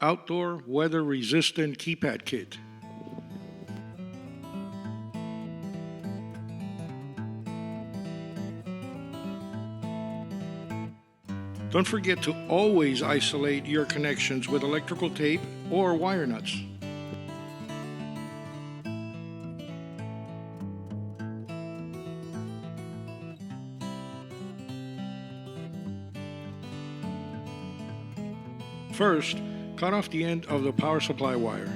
Outdoor Weather Resistant Keypad Kit. Don't forget to always isolate your connections with electrical tape or wire nuts. First, cut off the end of the power supply wire.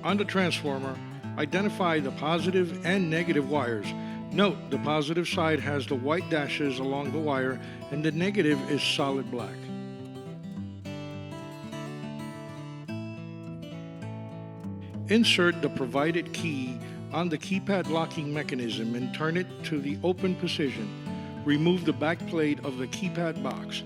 On the transformer, identify the positive and negative wires. Note the positive side has the white dashes along the wire and the negative is solid black. Insert the provided key on the keypad locking mechanism and turn it to the open position. Remove the back plate of the keypad box.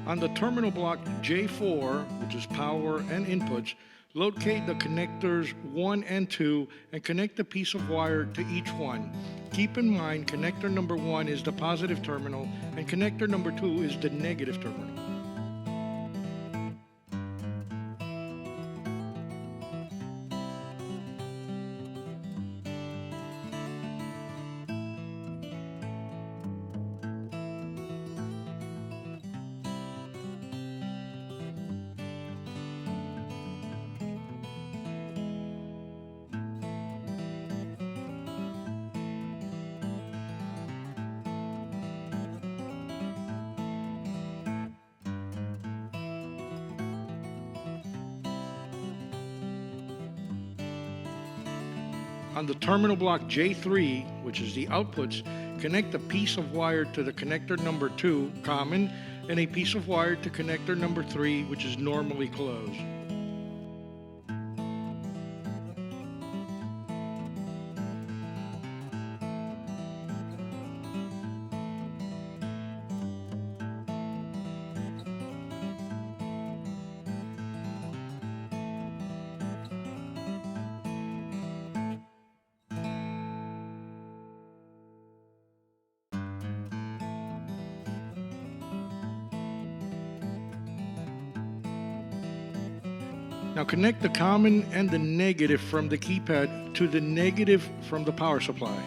On the terminal block J4, which is power and inputs, locate the connectors 1 and 2 and connect a piece of wire to each one. Keep in mind connector number 1 is the positive terminal and connector number 2 is the negative terminal. On the terminal block J3, which is the outputs, connect a piece of wire to the connector number 2, common, and a piece of wire to connector number 3, which is normally closed. Now connect the common and the negative from the keypad to the negative from the power supply.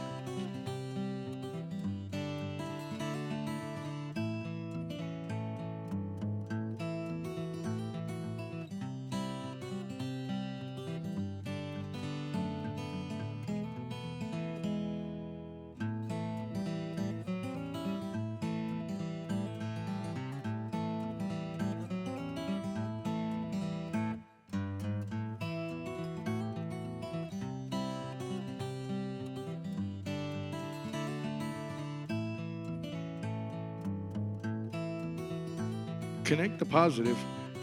Connect the positive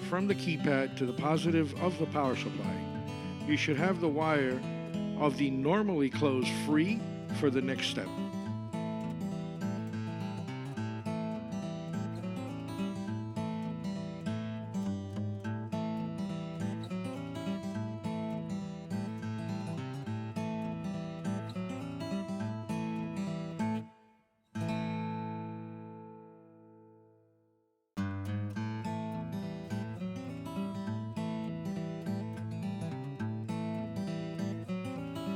from the keypad to the positive of the power supply. You should have the wire of the normally closed free for the next step.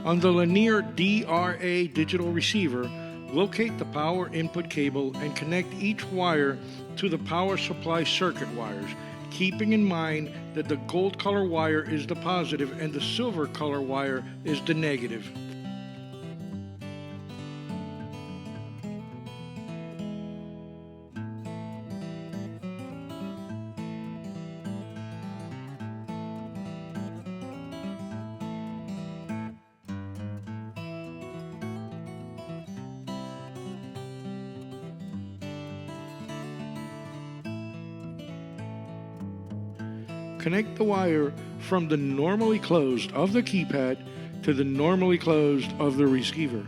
On the Linear DRA digital receiver, locate the power input cable and connect each wire to the power supply circuit wires, keeping in mind that the gold color wire is the positive and the silver color wire is the negative. Connect the wire from the normally closed of the keypad to the normally closed of the receiver.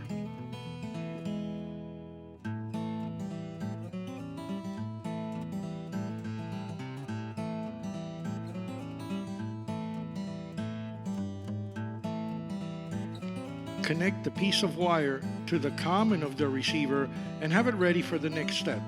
connect the piece of wire to the common of the receiver and have it ready for the next step.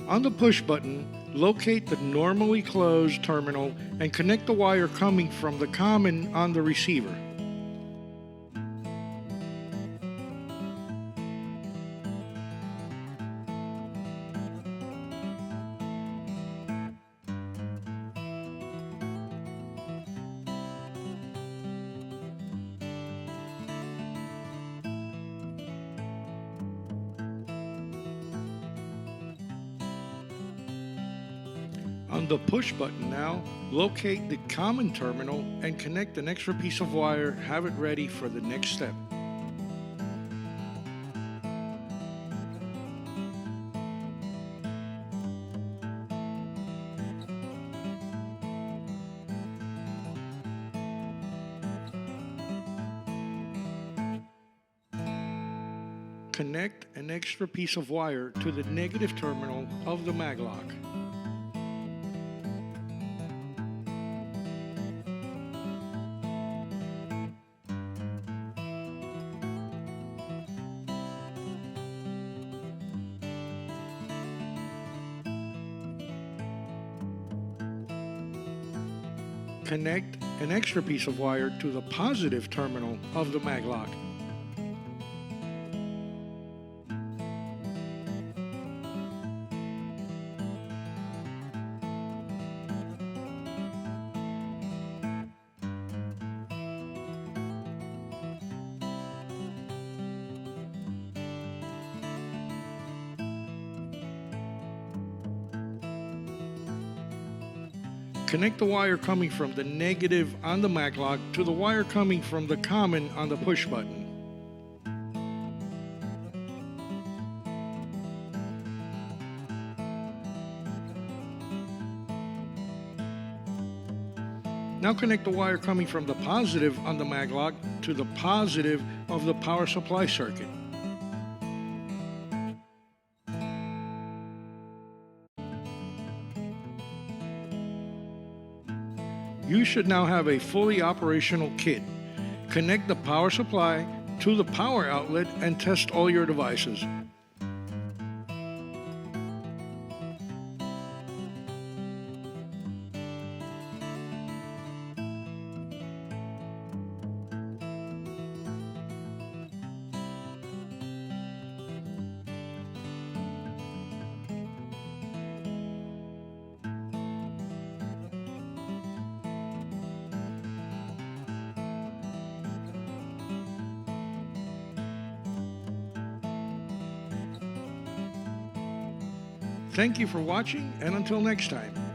On the push button, locate the normally closed terminal and connect the wire coming from the common on the receiver. On the push button now, locate the common terminal and connect an extra piece of wire, have it ready for the next step. Connect an extra piece of wire to the negative terminal of the Maglock. Connect an extra piece of wire to the positive terminal of the Maglock. Connect the wire coming from the negative on the Maglock to the wire coming from the common on the push button. Now connect the wire coming from the positive on the Maglock to the positive of the power supply circuit. You should now have a fully operational kit. Connect the power supply to the power outlet and test all your devices. Thank you for watching, and until next time.